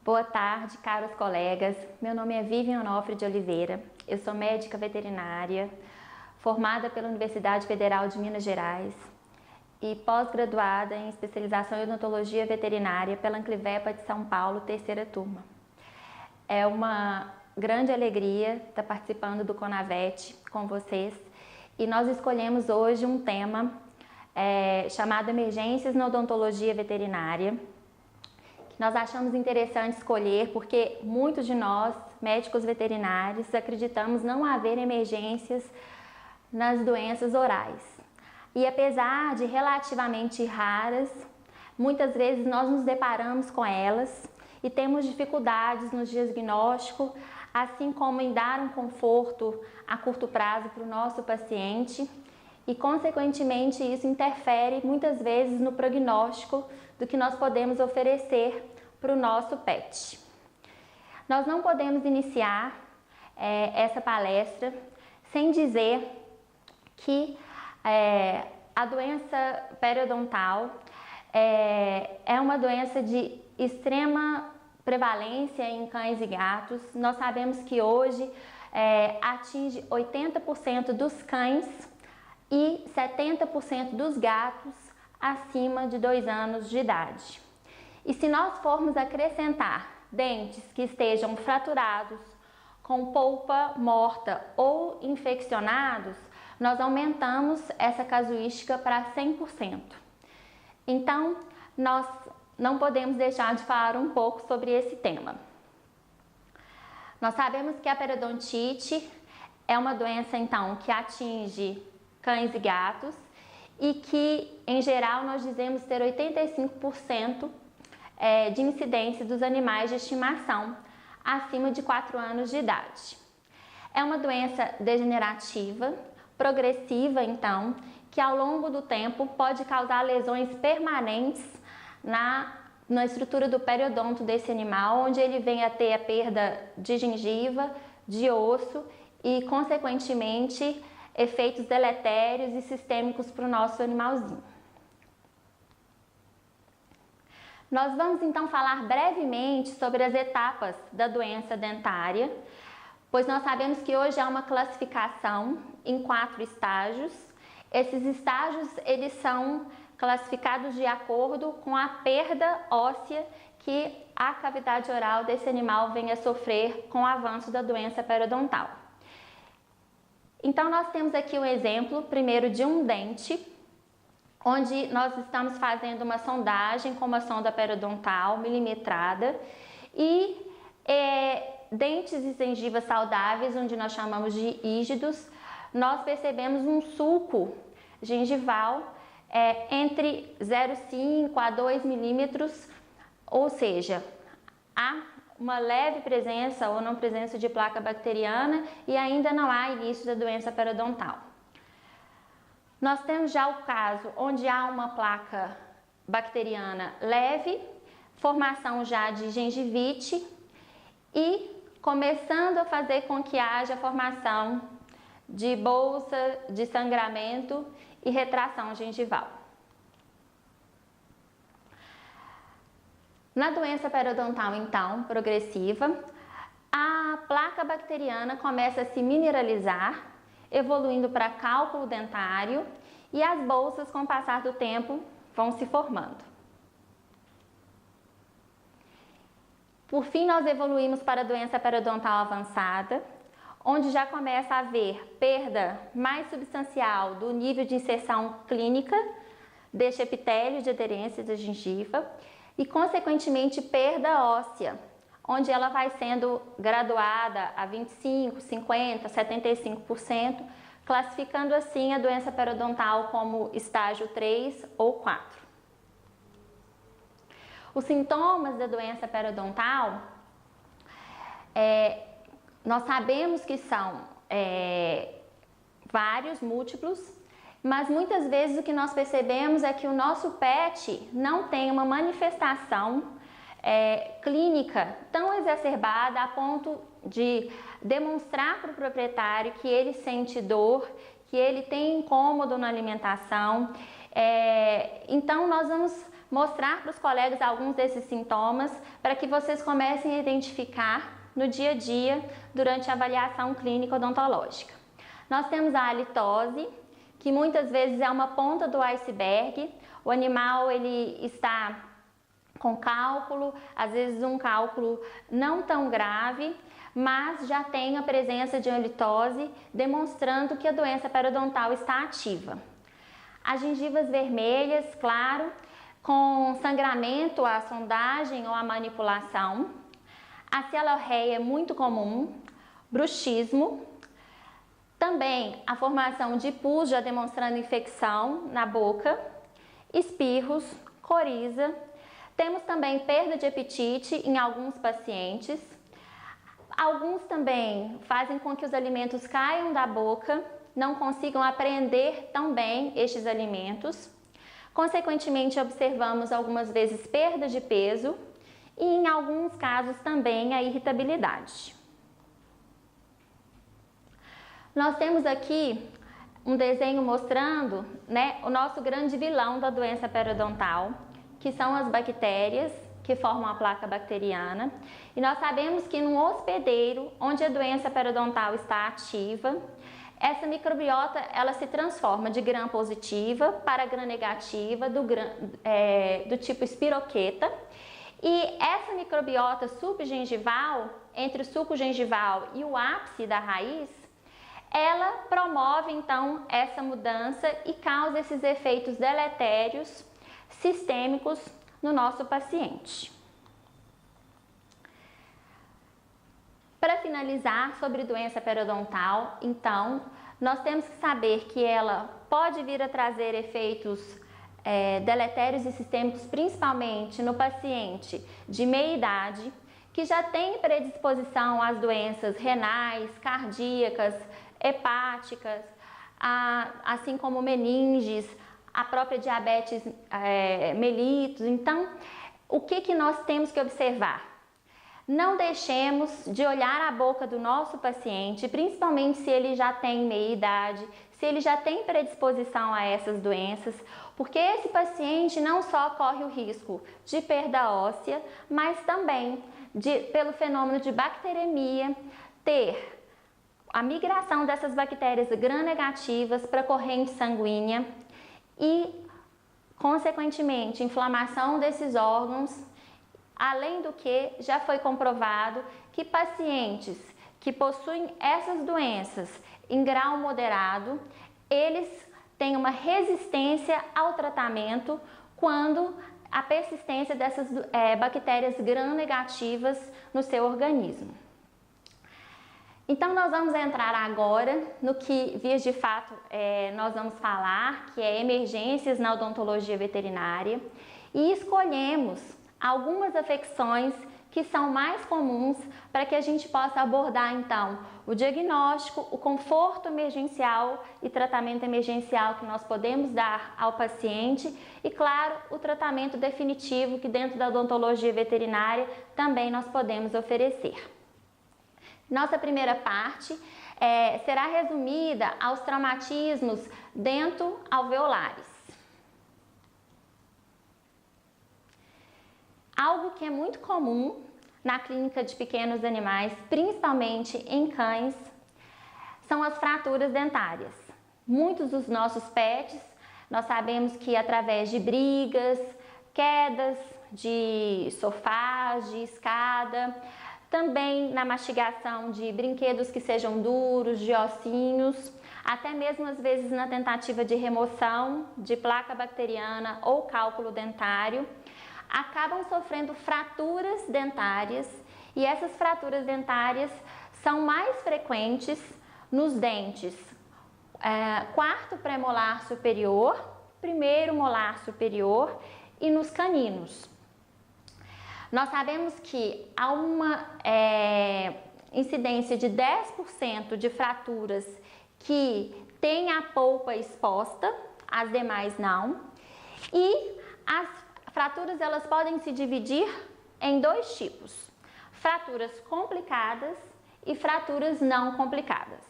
Boa tarde, caros colegas. Meu nome é Vivian Onofre de Oliveira. Eu sou médica veterinária, formada pela Universidade Federal de Minas Gerais e pós-graduada em especialização em odontologia veterinária pela Anclivepa de São Paulo, terceira turma. É uma grande alegria estar participando do Conavet com vocês e nós escolhemos hoje um tema chamado Emergências na Odontologia Veterinária. Nós achamos interessante escolher porque muitos de nós, médicos veterinários, acreditamos não haver emergências nas doenças orais. E apesar de relativamente raras, muitas vezes nós nos deparamos com elas e temos dificuldades no diagnóstico, assim como em dar um conforto a curto prazo para o nosso paciente e, consequentemente, isso interfere muitas vezes no prognóstico do que nós podemos oferecer para o nosso pet. Nós não podemos iniciar essa palestra sem dizer que a doença periodontal é uma doença de extrema prevalência em cães e gatos. Nós sabemos que hoje atinge 80% dos cães e 70% dos gatos acima de 2 anos de idade. E se nós formos acrescentar dentes que estejam fraturados, com polpa morta ou infeccionados, nós aumentamos essa casuística para 100%. Então, nós não podemos deixar de falar um pouco sobre esse tema. Nós sabemos que a periodontite é uma doença, então, que atinge cães e gatos e que, em geral, nós dizemos ter 85% de incidência dos animais de estimação acima de 4 anos de idade. É uma doença degenerativa, progressiva, então, que ao longo do tempo pode causar lesões permanentes na estrutura do periodonto desse animal, onde ele vem a ter a perda de gengiva, de osso e, consequentemente, efeitos deletérios e sistêmicos para o nosso animalzinho. Nós vamos então falar brevemente sobre as etapas da doença dentária, pois nós sabemos que hoje há uma classificação em 4 estágios. Esses estágios, eles são classificados de acordo com a perda óssea que a cavidade oral desse animal vem a sofrer com o avanço da doença periodontal. Então, nós temos aqui um exemplo, primeiro, de um dente, onde nós estamos fazendo uma sondagem com uma sonda periodontal milimetrada e dentes e gengivas saudáveis, onde nós chamamos de rígidos, nós percebemos um sulco gengival entre 0,5 a 2 milímetros, ou seja, há uma leve presença ou não presença de placa bacteriana e ainda não há início da doença periodontal. Nós temos já o caso onde há uma placa bacteriana leve, formação já de gengivite e começando a fazer com que haja formação de bolsa de sangramento e retração gengival. Na doença periodontal, então, progressiva, a placa bacteriana começa a se mineralizar, evoluindo para cálculo dentário e as bolsas, com o passar do tempo, vão se formando. Por fim, nós evoluímos para a doença periodontal avançada, onde já começa a haver perda mais substancial do nível de inserção clínica deste epitélio de aderência da gengiva e, consequentemente, perda óssea, onde ela vai sendo graduada a 25%, 50%, 75%, classificando assim a doença periodontal como estágio 3 ou 4. Os sintomas da doença periodontal, nós sabemos que são vários, múltiplos, mas muitas vezes o que nós percebemos é que o nosso pet não tem uma manifestação clínica tão exacerbada a ponto de demonstrar para o proprietário que ele sente dor, que ele tem incômodo na alimentação. Então, nós vamos mostrar para os colegas alguns desses sintomas para que vocês comecem a identificar no dia a dia durante a avaliação clínica odontológica. Nós temos a halitose, que muitas vezes é uma ponta do iceberg. O animal ele está com cálculo, às vezes um cálculo não tão grave, mas já tem a presença de halitose, demonstrando que a doença periodontal está ativa. As gengivas vermelhas, claro, com sangramento, a sondagem ou a manipulação. A cialorreia é muito comum, bruxismo. Também a formação de pus, já demonstrando infecção na boca, espirros, coriza. Temos também perda de apetite em alguns pacientes. Alguns também fazem com que os alimentos caiam da boca, não consigam apreender tão bem estes alimentos. Consequentemente, observamos algumas vezes perda de peso e, em alguns casos, também a irritabilidade. Nós temos aqui um desenho mostrando, o nosso grande vilão da doença periodontal, que são as bactérias que formam a placa bacteriana. E nós sabemos que num hospedeiro, onde a doença periodontal está ativa, essa microbiota ela se transforma de gram positiva para gram negativa do tipo espiroqueta. E essa microbiota subgengival, entre o sulco gengival e o ápice da raiz, ela promove então essa mudança e causa esses efeitos deletérios sistêmicos no nosso paciente. Para finalizar sobre doença periodontal, então, nós temos que saber que ela pode vir a trazer efeitos deletérios e sistêmicos, principalmente no paciente de meia idade, que já tem predisposição às doenças renais, cardíacas, hepáticas, assim como meninges, a própria diabetes mellitus. Então, o que nós temos que observar? Não deixemos de olhar a boca do nosso paciente, principalmente se ele já tem meia idade, se ele já tem predisposição a essas doenças, porque esse paciente não só corre o risco de perda óssea, mas também pelo fenômeno de bacteremia, ter a migração dessas bactérias gram-negativas para a corrente sanguínea e, consequentemente, inflamação desses órgãos. Além do que, já foi comprovado que pacientes que possuem essas doenças em grau moderado, eles têm uma resistência ao tratamento quando a persistência dessas bactérias gram-negativas no seu organismo. Então, nós vamos entrar agora no que, vias de fato, nós vamos falar, que é emergências na odontologia veterinária, e escolhemos algumas afecções que são mais comuns para que a gente possa abordar, então, o diagnóstico, o conforto emergencial e tratamento emergencial que nós podemos dar ao paciente e, claro, o tratamento definitivo que dentro da odontologia veterinária também nós podemos oferecer. Nossa primeira parte será resumida aos traumatismos dento-alveolares. Algo que é muito comum na clínica de pequenos animais, principalmente em cães, são as fraturas dentárias. Muitos dos nossos pets, nós sabemos que através de brigas, quedas de sofás, de escada, também na mastigação de brinquedos que sejam duros, de ossinhos, até mesmo às vezes na tentativa de remoção de placa bacteriana ou cálculo dentário, acabam sofrendo fraturas dentárias, e essas fraturas dentárias são mais frequentes nos dentes quarto premolar superior, primeiro molar superior e nos caninos. Nós sabemos que há uma incidência de 10% de fraturas que têm a polpa exposta, as demais não, e as fraturas elas podem se dividir em dois tipos: fraturas complicadas e fraturas não complicadas.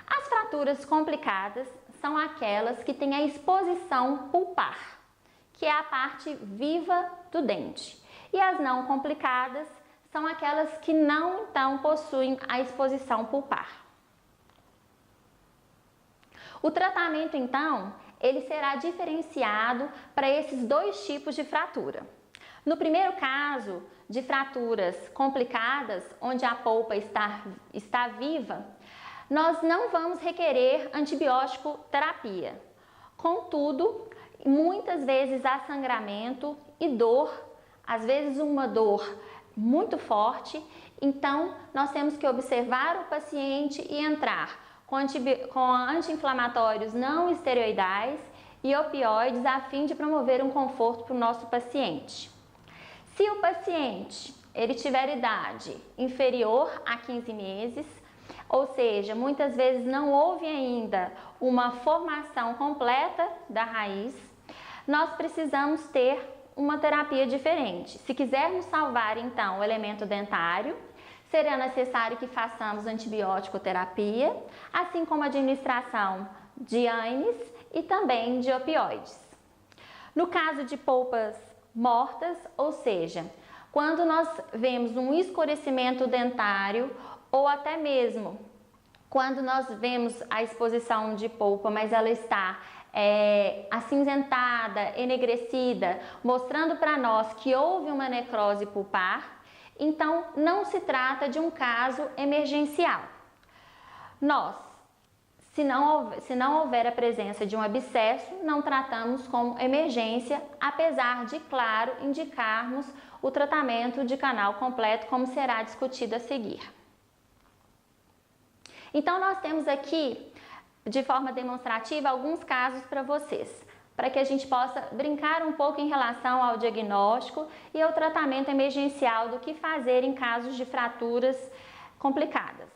As fraturas complicadas são aquelas que têm a exposição pulpar, que é a parte viva do dente. E as não complicadas são aquelas que não, então, possuem a exposição pulpar. O tratamento, então, ele será diferenciado para esses dois tipos de fratura. No primeiro caso, de fraturas complicadas, onde a polpa está viva, nós não vamos requerer antibiótico terapia. Contudo, muitas vezes há sangramento e dor, às vezes uma dor muito forte, então nós temos que observar o paciente e entrar com anti-inflamatórios não esteroidais e opioides a fim de promover um conforto para o nosso paciente. Se o paciente ele tiver idade inferior a 15 meses, ou seja, muitas vezes não houve ainda uma formação completa da raiz, nós precisamos ter uma terapia diferente. Se quisermos salvar então o elemento dentário, será necessário que façamos antibiótico terapia, assim como a administração de ANES e também de opioides. No caso de polpas mortas, ou seja, quando nós vemos um escurecimento dentário ou até mesmo quando nós vemos a exposição de polpa, mas ela está acinzentada, enegrecida, mostrando para nós que houve uma necrose pulpar, então não se trata de um caso emergencial. Se não houver a presença de um abscesso, não tratamos como emergência, apesar de, claro, indicarmos o tratamento de canal completo, como será discutido a seguir. Então, nós temos aqui, de forma demonstrativa, alguns casos para vocês, para que a gente possa brincar um pouco em relação ao diagnóstico e ao tratamento emergencial do que fazer em casos de fraturas complicadas.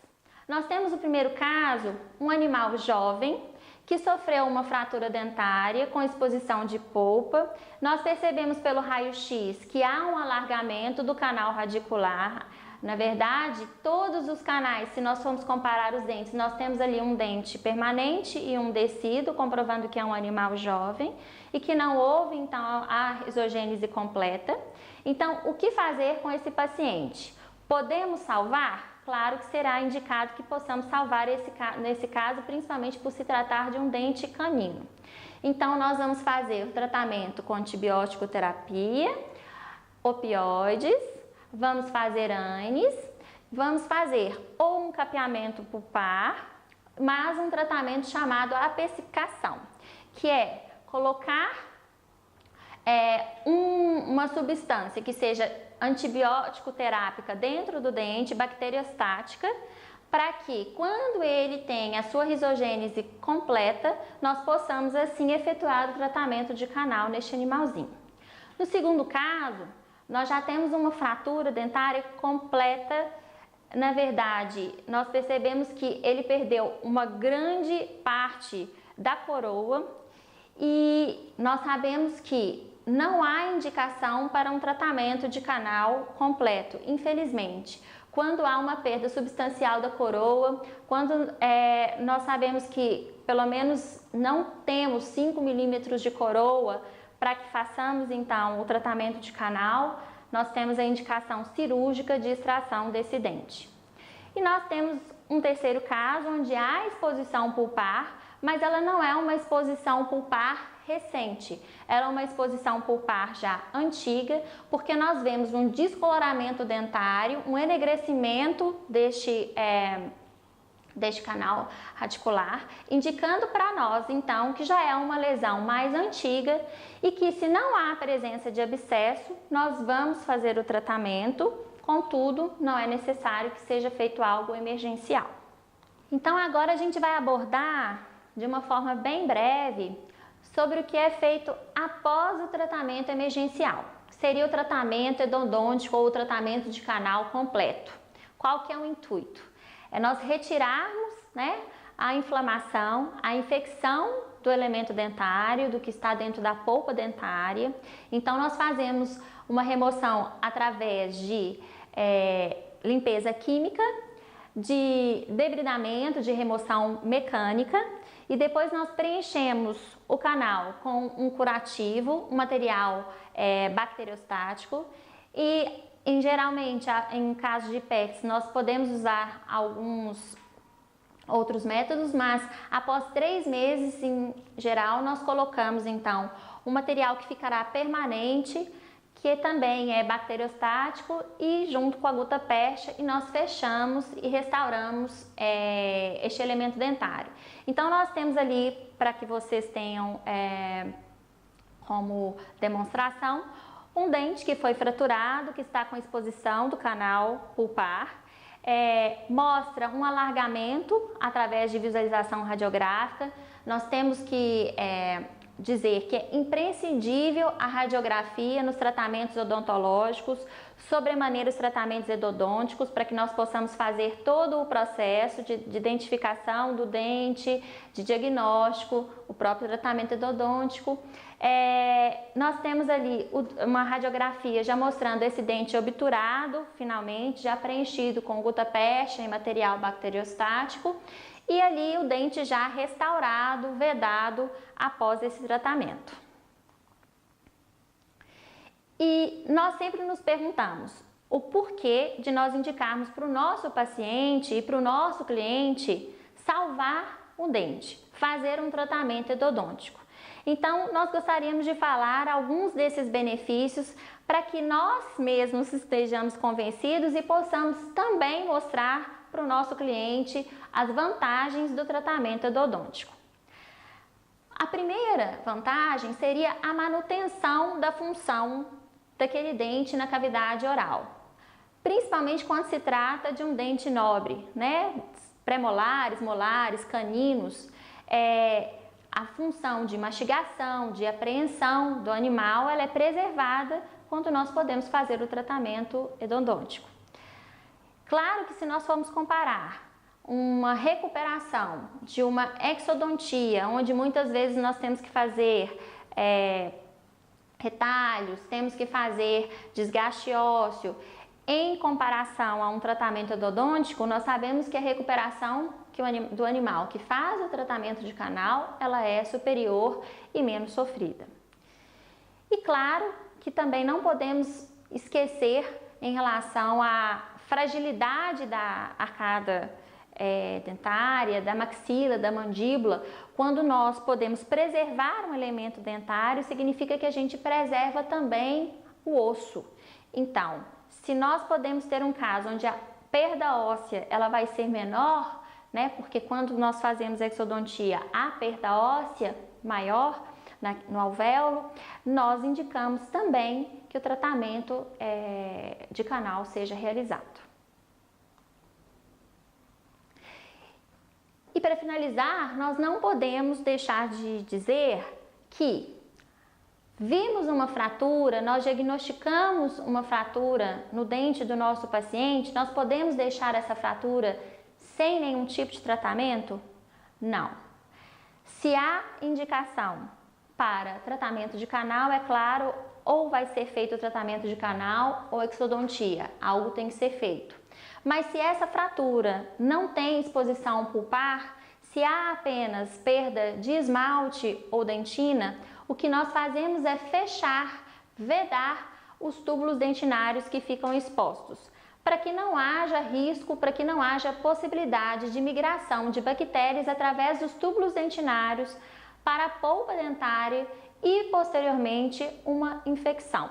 Nós temos o primeiro caso, um animal jovem que sofreu uma fratura dentária com exposição de polpa. Nós percebemos pelo raio-x que há um alargamento do canal radicular. Na verdade, todos os canais, se nós formos comparar os dentes, nós temos ali um dente permanente e um descido, comprovando que é um animal jovem e que não houve, então, a risogênese completa. Então, o que fazer com esse paciente? Podemos salvar? Claro que será indicado que possamos salvar nesse caso, principalmente por se tratar de um dente canino. Então, nós vamos fazer o tratamento com antibiótico terapia, opioides, vamos fazer ANES, vamos fazer ou um capeamento pulpar, mas um tratamento chamado apessificação, que é colocar uma substância que seja antibiótico terápica dentro do dente, bacteriostática, para que quando ele tenha a sua risogênese completa, nós possamos assim efetuar o tratamento de canal neste animalzinho. No segundo caso, nós já temos uma fratura dentária completa. Na verdade, nós percebemos que ele perdeu uma grande parte da coroa e nós sabemos que não há indicação para um tratamento de canal completo, infelizmente. Quando há uma perda substancial da coroa, quando nós sabemos que pelo menos não temos 5 milímetros de coroa, para que façamos então o tratamento de canal, nós temos a indicação cirúrgica de extração desse dente. E nós temos um terceiro caso onde há exposição pulpar, mas ela não é uma exposição pulpar recente, ela é uma exposição pulpar já antiga, porque nós vemos um descoloramento dentário, um enegrecimento deste canal radicular, indicando para nós, então, que já é uma lesão mais antiga e que, se não há presença de abscesso, nós vamos fazer o tratamento, contudo, não é necessário que seja feito algo emergencial. Então, agora a gente vai abordar, de uma forma bem breve, sobre o que é feito após o tratamento emergencial. Seria o tratamento endodôntico ou o tratamento de canal completo. Qual que é o intuito? É nós retirarmos, a inflamação, a infecção do elemento dentário, do que está dentro da polpa dentária. Então, nós fazemos uma remoção através de limpeza química, de debridamento, de remoção mecânica, e depois nós preenchemos o canal com um curativo, um material bacteriostático e geralmente em caso de PEX nós podemos usar alguns outros métodos, mas após 3 meses em geral nós colocamos então um material que ficará permanente, que também é bacteriostático, e junto com a gutta-percha, e nós fechamos e restauramos este elemento dentário. Então nós temos ali, para que vocês tenham como demonstração, um dente que foi fraturado, que está com exposição do canal pulpar, mostra um alargamento através de visualização radiográfica. Nós temos que dizer que é imprescindível a radiografia nos tratamentos odontológicos, sobremaneira os tratamentos endodônticos, para que nós possamos fazer todo o processo de identificação do dente, de diagnóstico, o próprio tratamento endodôntico. Nós temos ali uma radiografia já mostrando esse dente obturado, finalmente, já preenchido com gutta-percha e material bacteriostático, e ali o dente já restaurado, vedado após esse tratamento. E nós sempre nos perguntamos o porquê de nós indicarmos para o nosso paciente e para o nosso cliente salvar o dente, fazer um tratamento endodôntico. Então, nós gostaríamos de falar alguns desses benefícios para que nós mesmos estejamos convencidos e possamos também mostrar para o nosso cliente as vantagens do tratamento endodôntico. A primeira vantagem seria a manutenção da função daquele dente na cavidade oral, principalmente quando se trata de um dente nobre, né? Premolares, molares, caninos. A função de mastigação, de apreensão do animal, ela é preservada quando nós podemos fazer o tratamento endodôntico. Claro que se nós formos comparar uma recuperação de uma exodontia, onde muitas vezes nós temos que fazer retalhos, temos que fazer desgaste ósseo, em comparação a um tratamento endodôntico, nós sabemos que a recuperação do animal que faz o tratamento de canal, ela é superior e menos sofrida. E claro que também não podemos esquecer em relação à fragilidade da arcada dentária, da maxila, da mandíbula. Quando nós podemos preservar um elemento dentário, significa que a gente preserva também o osso. Então, se nós podemos ter um caso onde a perda óssea ela vai ser menor, né? Porque quando nós fazemos exodontia, há perda óssea maior no alvéolo, nós indicamos também que o tratamento de canal seja realizado. E para finalizar, nós não podemos deixar de dizer que vimos uma fratura, nós diagnosticamos uma fratura no dente do nosso paciente, nós podemos deixar essa fratura sem nenhum tipo de tratamento? Não. Se há indicação para tratamento de canal, é claro, ou vai ser feito o tratamento de canal ou exodontia, algo tem que ser feito. Mas se essa fratura não tem exposição pulpar, se há apenas perda de esmalte ou dentina, o que nós fazemos é fechar, vedar os túbulos dentinários que ficam expostos, para que não haja risco, para que não haja possibilidade de migração de bactérias através dos túbulos dentinários para a polpa dentária e, posteriormente, uma infecção.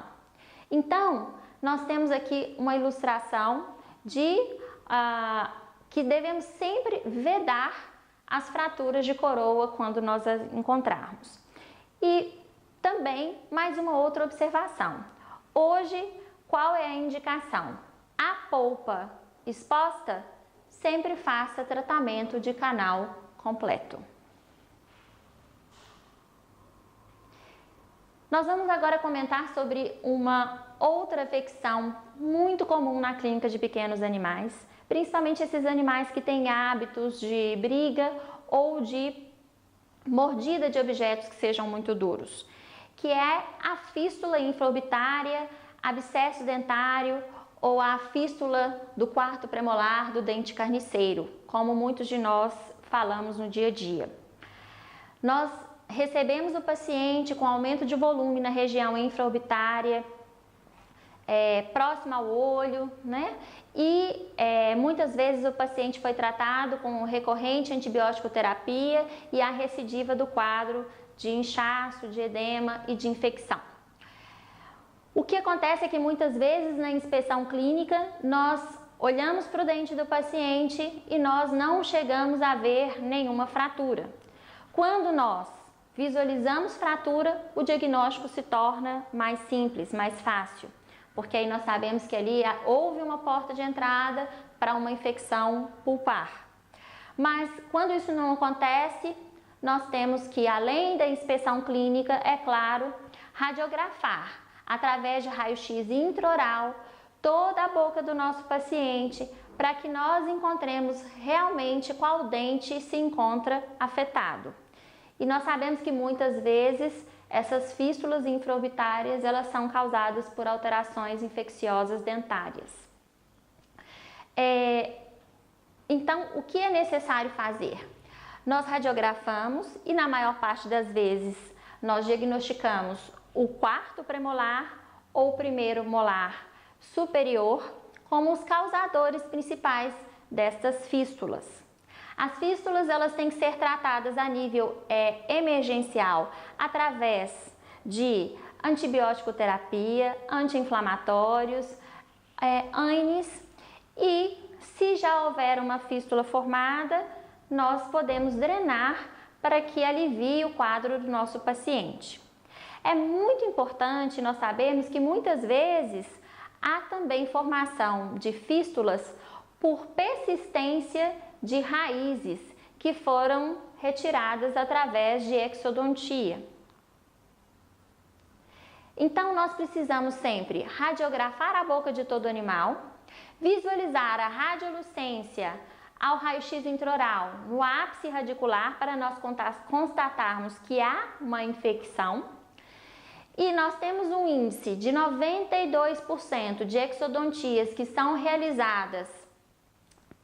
Então, nós temos aqui uma ilustração de que devemos sempre vedar as fraturas de coroa quando nós as encontrarmos. E também mais uma outra observação. Hoje, qual é a indicação? A polpa exposta, sempre faça tratamento de canal completo. Nós vamos agora comentar sobre uma outra afecção muito comum na clínica de pequenos animais, principalmente esses animais que têm hábitos de briga ou de mordida de objetos que sejam muito duros, que é a fístula infraorbitária, abscesso dentário ou a fístula do quarto premolar do dente carniceiro, como muitos de nós falamos no dia a dia. Nós recebemos o paciente com aumento de volume na região infraorbitária, próximo ao olho, né? E muitas vezes o paciente foi tratado com recorrente antibiótico terapia e a recidiva do quadro de inchaço, de edema e de infecção. O que acontece é que muitas vezes na inspeção clínica nós olhamos para o dente do paciente e nós não chegamos a ver nenhuma fratura. Quando nós visualizamos fratura, o diagnóstico se torna mais simples, mais fácil, porque aí nós sabemos que ali houve uma porta de entrada para uma infecção pulpar. Mas quando isso não acontece, nós temos que, além da inspeção clínica, é claro, radiografar através de raio-x intraoral toda a boca do nosso paciente, para que nós encontremos realmente qual dente se encontra afetado. E nós sabemos que muitas vezes essas fístulas infraorbitárias, elas são causadas por alterações infecciosas dentárias. Então, o que é necessário fazer? Nós radiografamos e na maior parte das vezes nós diagnosticamos o quarto premolar ou o primeiro molar superior como os causadores principais destas fístulas. As fístulas, elas têm que ser tratadas a nível emergencial através de antibiótico terapia, anti-inflamatórios, ANES, e se já houver uma fístula formada, nós podemos drenar para que alivie o quadro do nosso paciente. É muito importante nós sabermos que muitas vezes há também formação de fístulas por persistência de raízes que foram retiradas através de exodontia. Então, nós precisamos sempre radiografar a boca de todo animal, visualizar a radiolucência ao raio-x intraoral no ápice radicular para nós constatarmos que há uma infecção. E nós temos um índice de 92% de exodontias que são realizadas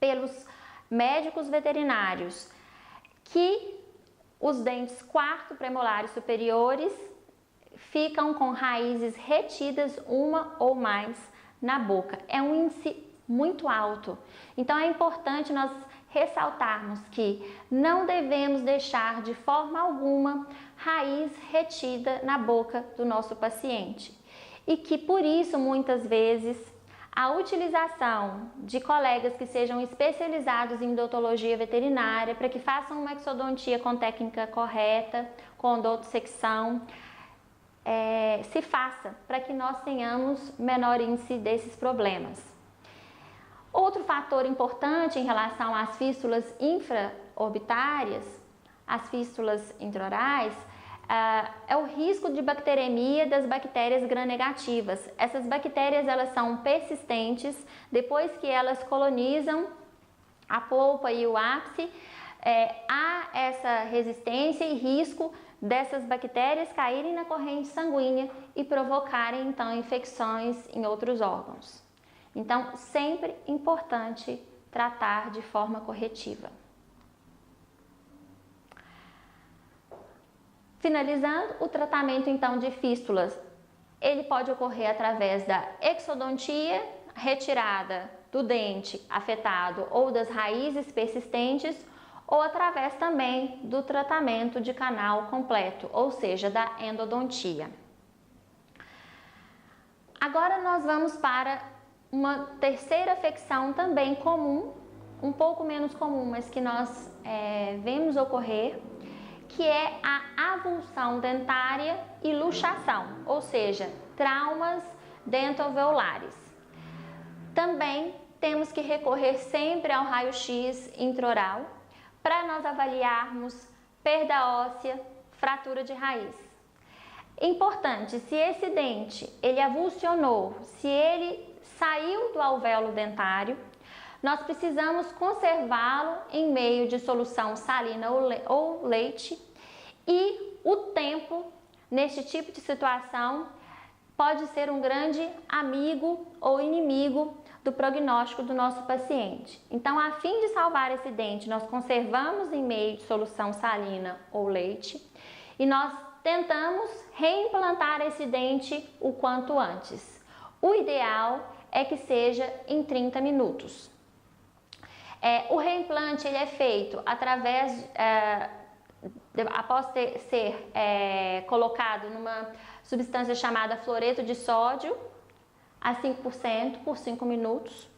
pelos médicos veterinários, que os dentes quarto premolares superiores ficam com raízes retidas uma ou mais na boca. É um índice muito alto. Então é importante nós ressaltarmos que não devemos deixar de forma alguma raiz retida na boca do nosso paciente. E que por isso muitas vezes a utilização de colegas que sejam especializados em odontologia veterinária para que façam uma exodontia com técnica correta, com odontosecção, se faça para que nós tenhamos menor índice desses problemas. Outro fator importante em relação às fístulas infraorbitárias, as fístulas intraorais, é o risco de bacteremia das bactérias gram-negativas. Essas bactérias, elas são persistentes, depois que elas colonizam a polpa e o ápice, há essa resistência e risco dessas bactérias caírem na corrente sanguínea e provocarem então infecções em outros órgãos. Então, sempre importante tratar de forma corretiva. Finalizando, o tratamento então de fístulas, ele pode ocorrer através da exodontia, retirada do dente afetado ou das raízes persistentes, ou através também do tratamento de canal completo, ou seja, da endodontia. Agora nós vamos para uma terceira afecção também comum, um pouco menos comum, mas que nós vemos ocorrer, que é a avulsão dentária e luxação, ou seja, traumas dentoalveolares. Também temos que recorrer sempre ao raio-x intraoral para nós avaliarmos perda óssea, fratura de raiz. Importante, se esse dente ele avulsionou, se ele saiu do alvéolo dentário, nós precisamos conservá-lo em meio de solução salina ou leite, e o tempo neste tipo de situação pode ser um grande amigo ou inimigo do prognóstico do nosso paciente. Então, a fim de salvar esse dente, nós conservamos em meio de solução salina ou leite e nós tentamos reimplantar esse dente o quanto antes. O ideal é que seja em 30 minutos. O reimplante ele é feito através, após ser colocado numa substância chamada fluoreto de sódio a 5% por 5 minutos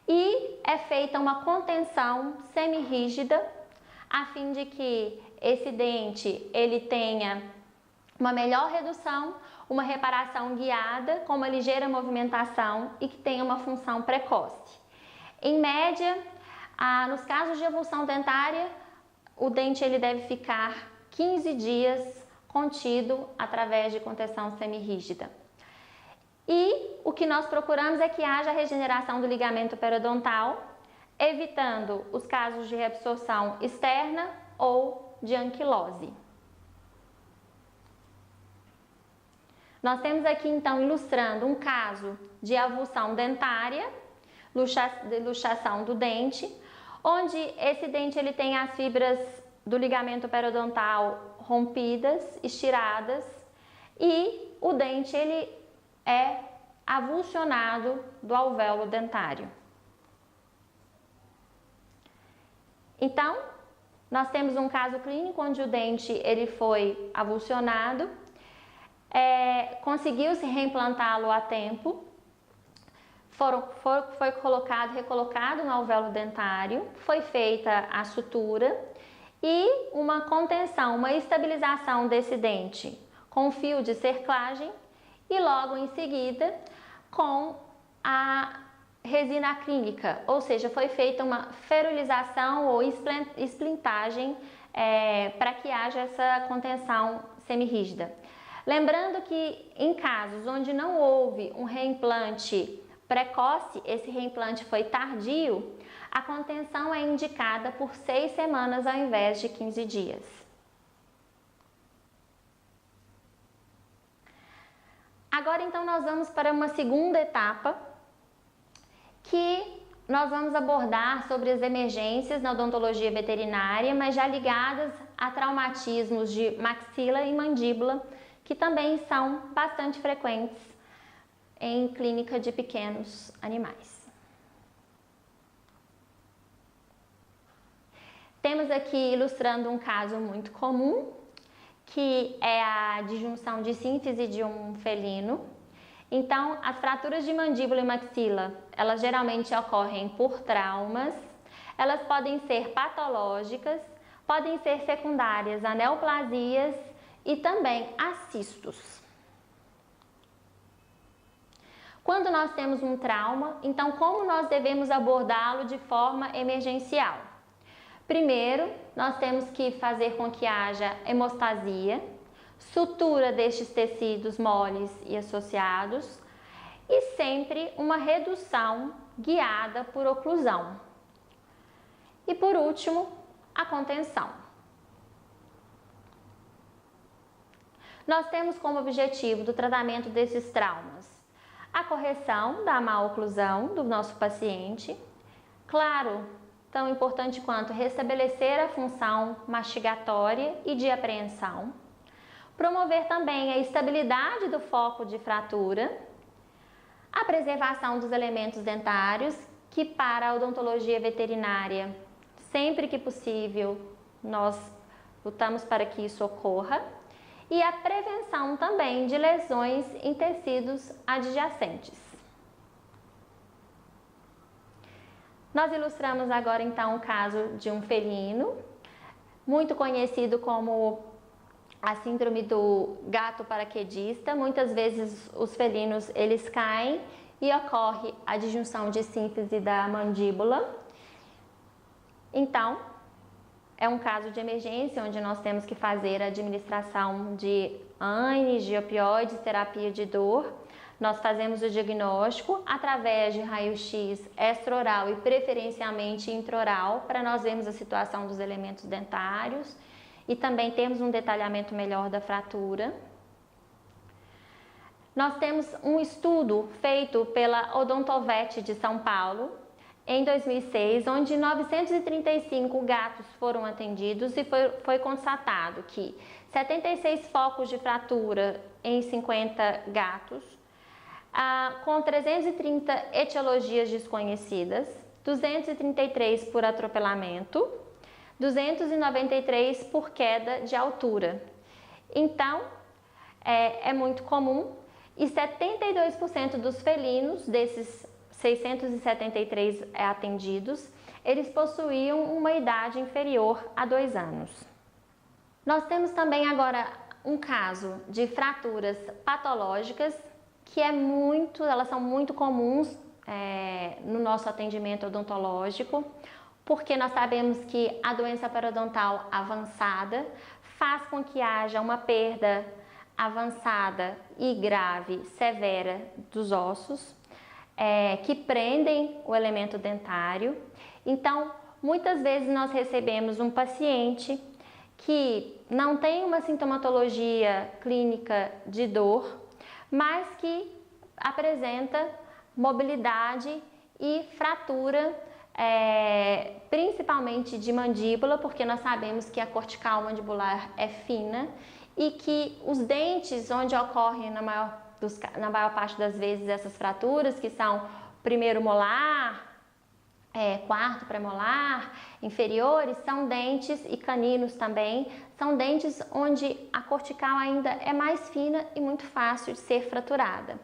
e é feita uma contenção semirrígida a fim de que esse dente ele tenha uma melhor redução, uma reparação guiada com uma ligeira movimentação e que tenha uma função precoce. Em média, nos casos de avulsão dentária, o dente ele deve ficar 15 dias contido através de contenção semirrígida. E o que nós procuramos é que haja regeneração do ligamento periodontal, evitando os casos de reabsorção externa ou de anquilose. Nós temos aqui então ilustrando um caso de avulsão dentária, luxação do dente, onde esse dente ele tem as fibras do ligamento periodontal rompidas, estiradas e o dente ele é avulsionado do alvéolo dentário. Então, nós temos um caso clínico onde o dente ele foi avulsionado, conseguiu-se reimplantá-lo a tempo, foi recolocado no alvéolo dentário, foi feita a sutura e uma contenção, uma estabilização desse dente com fio de cerclagem e logo em seguida com a resina acrílica, ou seja, foi feita uma ferrulização ou esplintagem para que haja essa contenção semirrígida. Lembrando que em casos onde não houve um reimplante precoce, esse reimplante foi tardio, a contenção é indicada por 6 semanas ao invés de 15 dias. Agora então nós vamos para uma segunda etapa que nós vamos abordar sobre as emergências na odontologia veterinária, mas já ligadas a traumatismos de maxila e mandíbula, que também são bastante frequentes em clínica de pequenos animais. Temos aqui ilustrando um caso muito comum, que é a disjunção de sínfise de um felino. Então, as fraturas de mandíbula e maxila, elas geralmente ocorrem por traumas, elas podem ser patológicas, podem ser secundárias a neoplasias e também a cistos. Quando nós temos um trauma, então como nós devemos abordá-lo de forma emergencial? Primeiro, nós temos que fazer com que haja hemostasia, sutura destes tecidos moles e associados e sempre uma redução guiada por oclusão. E por último, a contenção. Nós temos como objetivo do tratamento desses traumas a correção da má oclusão do nosso paciente, claro, tão importante quanto restabelecer a função mastigatória e de apreensão, promover também a estabilidade do foco de fratura, a preservação dos elementos dentários, que para a odontologia veterinária, sempre que possível, nós lutamos para que isso ocorra, e a prevenção também de lesões em tecidos adjacentes. Nós ilustramos agora então o caso de um felino, muito conhecido como a síndrome do gato paraquedista. Muitas vezes os felinos eles caem e ocorre a disjunção de sínfise da mandíbula. Então, é um caso de emergência onde nós temos que fazer a administração de ANES, de opioides, terapia de dor. Nós fazemos o diagnóstico através de raio-x extraoral e preferencialmente intraoral para nós vermos a situação dos elementos dentários e também temos um detalhamento melhor da fratura. Nós temos um estudo feito pela Odontovet de São Paulo, em 2006, onde 935 gatos foram atendidos e foi constatado que 76 focos de fratura em 50 gatos, com 330 etiologias desconhecidas, 233 por atropelamento, 293 por queda de altura. Então, é muito comum e 72% dos felinos, desses 673 atendidos, eles possuíam uma idade inferior a 2 anos. Nós temos também agora um caso de fraturas patológicas que elas são muito comuns no nosso atendimento odontológico, porque nós sabemos que a doença periodontal avançada faz com que haja uma perda avançada e grave, severa dos ossos, que prendem o elemento dentário. Então, muitas vezes nós recebemos um paciente que não tem uma sintomatologia clínica de dor, mas que apresenta mobilidade e fratura, principalmente de mandíbula, porque nós sabemos que a cortical mandibular é fina e que os dentes onde ocorrem na maior parte das vezes essas fraturas, que são primeiro molar, quarto premolar, inferiores, são dentes, e caninos também, são dentes onde a cortical ainda é mais fina e muito fácil de ser fraturada.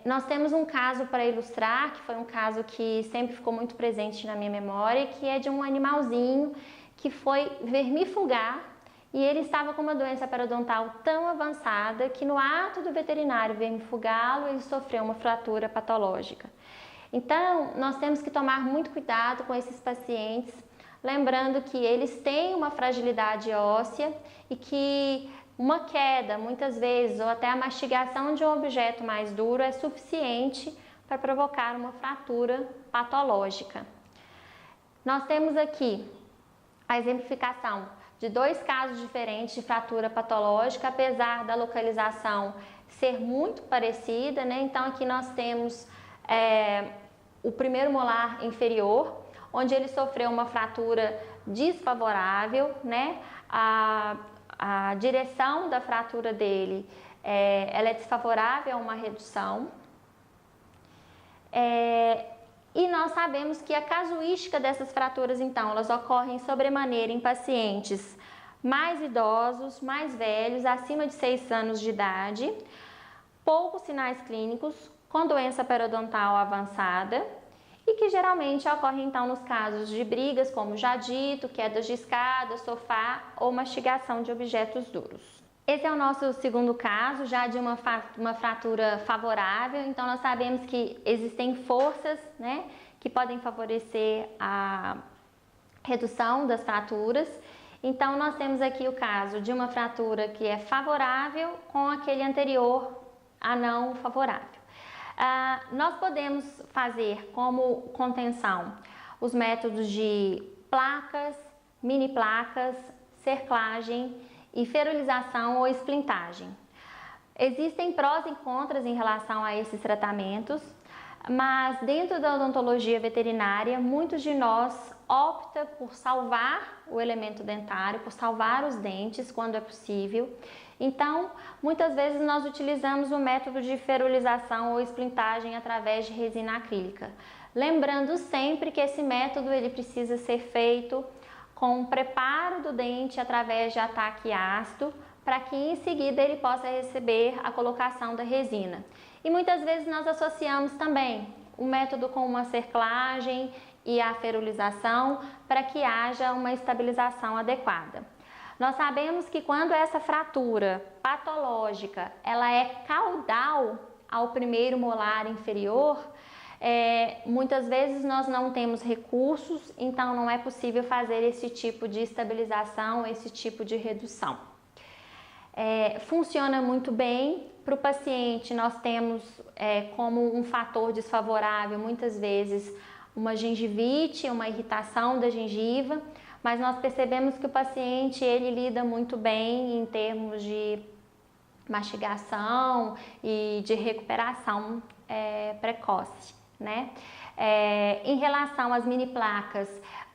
Nós temos um caso para ilustrar, que foi um caso que sempre ficou muito presente na minha memória, que é de um animalzinho que foi vermifugar e ele estava com uma doença periodontal tão avançada que no ato do veterinário vermifugá-lo, ele sofreu uma fratura patológica. Então, nós temos que tomar muito cuidado com esses pacientes, lembrando que eles têm uma fragilidade óssea e que uma queda, muitas vezes, ou até a mastigação de um objeto mais duro é suficiente para provocar uma fratura patológica. Nós temos aqui a exemplificação de 2 casos diferentes de fratura patológica, apesar da localização ser muito parecida, né? Então, aqui nós temos o primeiro molar inferior, onde ele sofreu uma fratura desfavorável, né? A direção da fratura dele ela é desfavorável a uma redução. E nós sabemos que a casuística dessas fraturas, então, elas ocorrem sobremaneira em pacientes mais idosos, mais velhos, acima de 6 anos de idade, poucos sinais clínicos, com doença periodontal avançada e que geralmente ocorrem então nos casos de brigas como já dito, quedas de escada, sofá ou mastigação de objetos duros. Esse é o nosso segundo caso, já de uma fratura favorável. Então nós sabemos que existem forças, né, que podem favorecer a redução das fraturas. Então nós temos aqui o caso de uma fratura que é favorável com aquele anterior a não favorável. Nós podemos fazer como contenção os métodos de placas, mini placas, cerclagem e ferrulização ou esplintagem. Existem prós e contras em relação a esses tratamentos, mas dentro da odontologia veterinária, muitos de nós optam por salvar o elemento dentário, por salvar os dentes quando é possível. Então, muitas vezes nós utilizamos o método de ferrulização ou esplintagem através de resina acrílica. Lembrando sempre que esse método ele precisa ser feito com o preparo do dente através de ataque ácido, para que em seguida ele possa receber a colocação da resina. E muitas vezes nós associamos também o método com uma cerclagem e a ferulização para que haja uma estabilização adequada. Nós sabemos que quando essa fratura patológica ela é caudal ao primeiro molar inferior, muitas vezes nós não temos recursos, então não é possível fazer esse tipo de estabilização, esse tipo de redução. Funciona muito bem. Para o paciente nós temos como um fator desfavorável muitas vezes uma gengivite, uma irritação da gengiva, mas nós percebemos que o paciente ele lida muito bem em termos de mastigação e de recuperação precoce, né? Em relação às mini placas,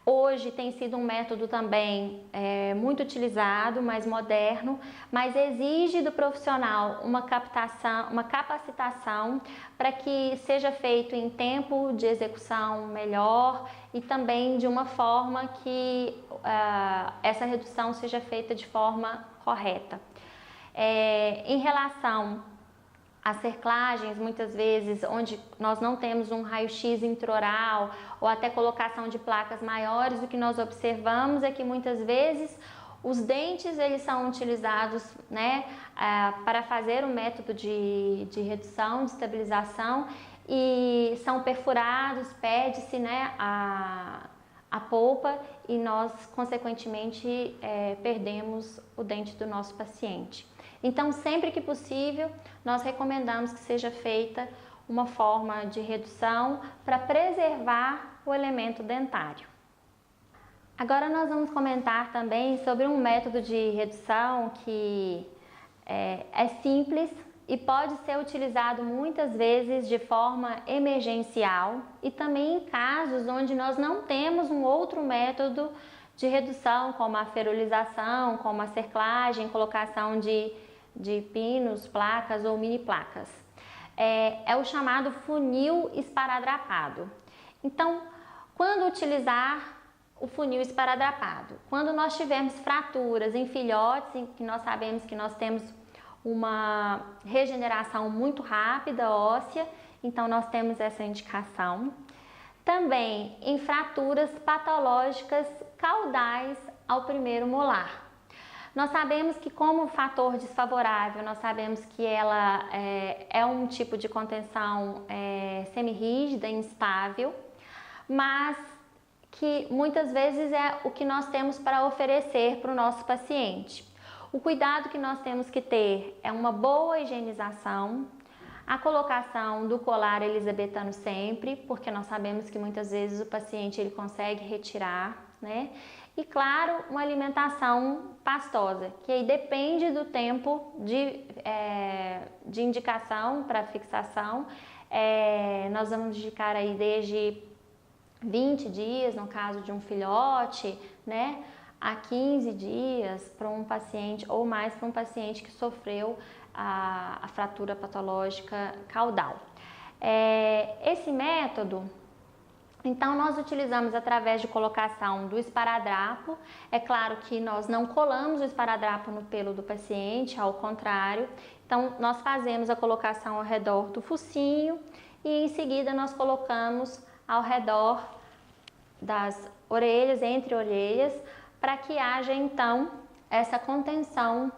hoje tem sido um método também muito utilizado, mais moderno, mas exige do profissional uma capacitação para que seja feito em tempo de execução melhor e também de uma forma que essa redução seja feita de forma correta. Em relação as cerclagens, muitas vezes, onde nós não temos um raio-x intraoral ou até colocação de placas maiores, o que nós observamos é que muitas vezes os dentes eles são utilizados, né, para fazer o método de redução, de estabilização, e são perfurados, perde-se, né, a polpa e nós, consequentemente, perdemos o dente do nosso paciente. Então, sempre que possível, nós recomendamos que seja feita uma forma de redução para preservar o elemento dentário. Agora nós vamos comentar também sobre um método de redução que é simples e pode ser utilizado muitas vezes de forma emergencial e também em casos onde nós não temos um outro método de redução, como a ferulização, como a cerclagem, colocação de pinos, placas ou mini placas. É o chamado funil esparadrapado. Então, quando utilizar o funil esparadrapado? Quando nós tivermos fraturas em filhotes, em que nós sabemos que nós temos uma regeneração muito rápida óssea, então nós temos essa indicação. Também em fraturas patológicas caudais ao primeiro molar. Nós sabemos que, como fator desfavorável, nós sabemos que ela é um tipo de contenção semirrígida, instável, mas que muitas vezes é o que nós temos para oferecer para o nosso paciente. O cuidado que nós temos que ter é uma boa higienização, a colocação do colar elisabetano sempre, porque nós sabemos que muitas vezes o paciente ele consegue retirar, né? E claro, uma alimentação pastosa, que aí depende do tempo de indicação para fixação. Nós vamos indicar aí desde 20 dias, no caso de um filhote, né, a 15 dias para um paciente ou mais para um paciente que sofreu a fratura patológica caudal. Esse método, então, nós utilizamos através de colocação do esparadrapo. É claro que nós não colamos o esparadrapo no pelo do paciente, ao contrário. Então, nós fazemos a colocação ao redor do focinho e em seguida nós colocamos ao redor das orelhas, entre orelhas, para que haja então essa contenção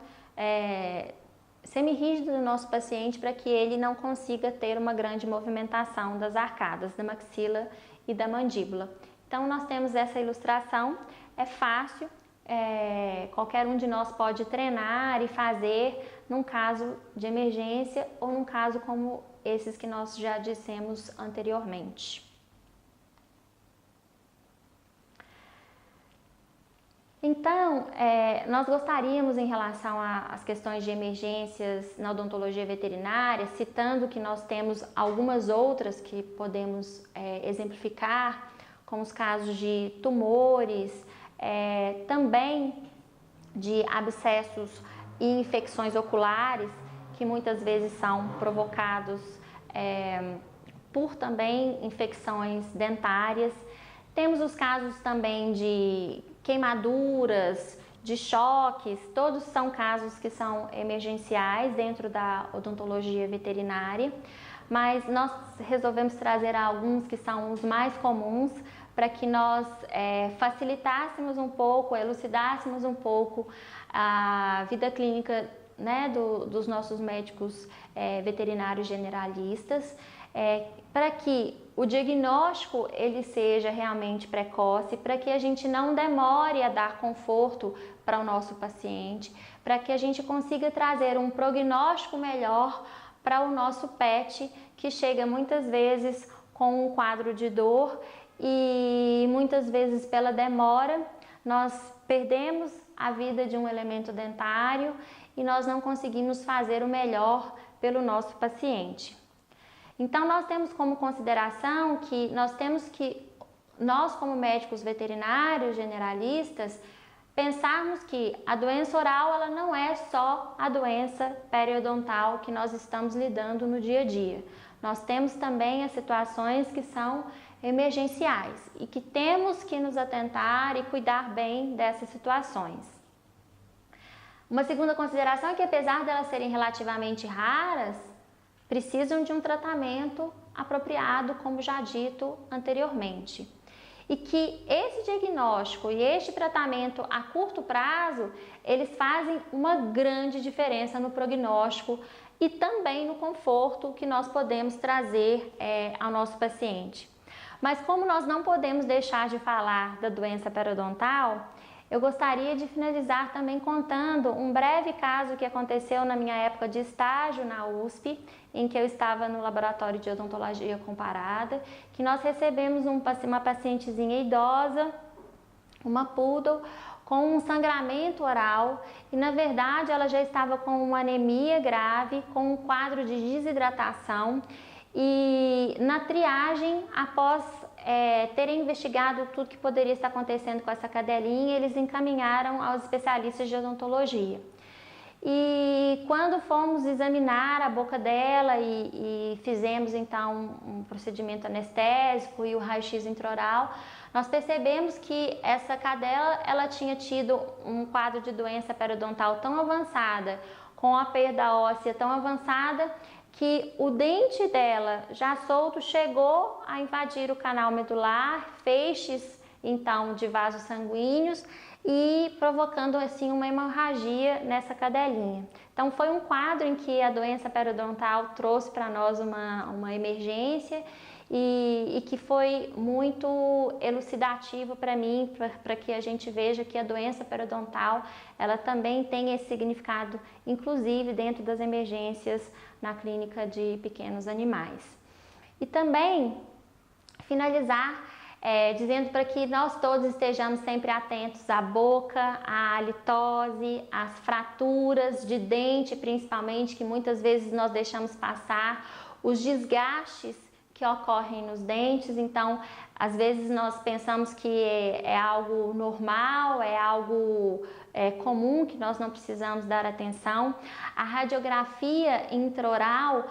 semirrígida do nosso paciente, para que ele não consiga ter uma grande movimentação das arcadas da maxila e da mandíbula. Então nós temos essa ilustração, é fácil, qualquer um de nós pode treinar e fazer num caso de emergência ou num caso como esses que nós já dissemos anteriormente. Então, nós gostaríamos, em relação às questões de emergências na odontologia veterinária, citando que nós temos algumas outras que podemos exemplificar, como os casos de tumores, também de abscessos e infecções oculares, que muitas vezes são provocados por também infecções dentárias. Temos os casos também de queimaduras, de choques, todos são casos que são emergenciais dentro da odontologia veterinária, mas nós resolvemos trazer alguns que são os mais comuns para que nós facilitássemos um pouco, elucidássemos um pouco a vida clínica, né, dos nossos médicos veterinários generalistas, para que o diagnóstico ele seja realmente precoce, para que a gente não demore a dar conforto para o nosso paciente, para que a gente consiga trazer um prognóstico melhor para o nosso pet, que chega muitas vezes com um quadro de dor e muitas vezes pela demora nós perdemos a vida de um elemento dentário e nós não conseguimos fazer o melhor pelo nosso paciente. Então, nós temos como consideração que nós como médicos veterinários generalistas, pensarmos que a doença oral ela não é só a doença periodontal que nós estamos lidando no dia a dia. Nós temos também as situações que são emergenciais e que temos que nos atentar e cuidar bem dessas situações. Uma segunda consideração é que, apesar de elas serem relativamente raras, precisam de um tratamento apropriado, como já dito anteriormente. E que esse diagnóstico e este tratamento a curto prazo, eles fazem uma grande diferença no prognóstico e também no conforto que nós podemos trazer ao nosso paciente. Mas como nós não podemos deixar de falar da doença periodontal, eu gostaria de finalizar também contando um breve caso que aconteceu na minha época de estágio na USP, em que eu estava no laboratório de odontologia comparada, que nós recebemos uma pacientezinha idosa, uma poodle, com um sangramento oral e, na verdade, ela já estava com uma anemia grave, com um quadro de desidratação e na triagem, após terem investigado tudo que poderia estar acontecendo com essa cadelinha, eles encaminharam aos especialistas de odontologia. E quando fomos examinar a boca dela e fizemos então um procedimento anestésico e o raio-x intraoral, nós percebemos que essa cadela ela tinha tido um quadro de doença periodontal tão avançada, com a perda óssea tão avançada, que o dente dela já solto chegou a invadir o canal medular, feixes então de vasos sanguíneos e provocando assim uma hemorragia nessa cadelinha. Então foi um quadro em que a doença periodontal trouxe para nós uma emergência e que foi muito elucidativo para mim, para que a gente veja que a doença periodontal ela também tem esse significado, inclusive dentro das emergências na clínica de pequenos animais. E também finalizar dizendo para que nós todos estejamos sempre atentos à boca, à halitose, às fraturas de dente, principalmente, que muitas vezes nós deixamos passar, os desgastes que ocorrem nos dentes. Então, às vezes nós pensamos que é algo normal, é algo comum, que nós não precisamos dar atenção. A radiografia intraoral,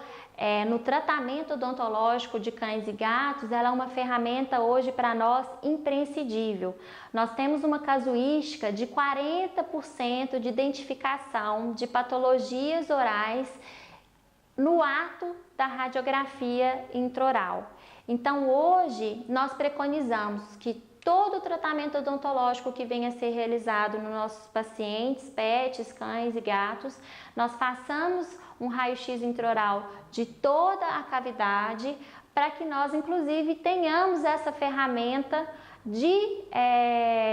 no tratamento odontológico de cães e gatos, ela é uma ferramenta hoje para nós imprescindível. Nós temos uma casuística de 40% de identificação de patologias orais no ato da radiografia intraoral. Então hoje nós preconizamos que todo o tratamento odontológico que venha a ser realizado nos nossos pacientes, pets, cães e gatos, nós façamos um raio-x intraoral de toda a cavidade para que nós inclusive tenhamos essa ferramenta de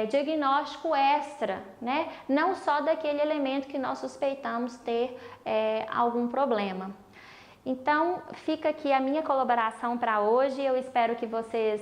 diagnóstico extra, né? Não só daquele elemento que nós suspeitamos ter algum problema. Então, fica aqui a minha colaboração para hoje. Eu espero que vocês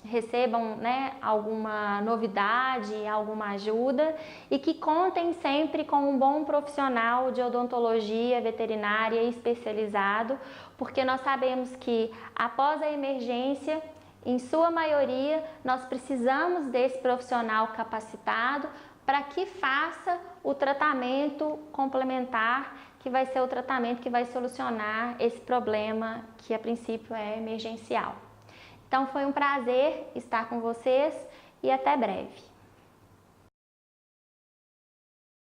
recebam, né, alguma novidade, alguma ajuda e que contem sempre com um bom profissional de odontologia veterinária especializado, porque nós sabemos que após a emergência, em sua maioria, nós precisamos desse profissional capacitado para que faça o tratamento complementar, que vai ser o tratamento que vai solucionar esse problema que a princípio é emergencial. Então foi um prazer estar com vocês e até breve.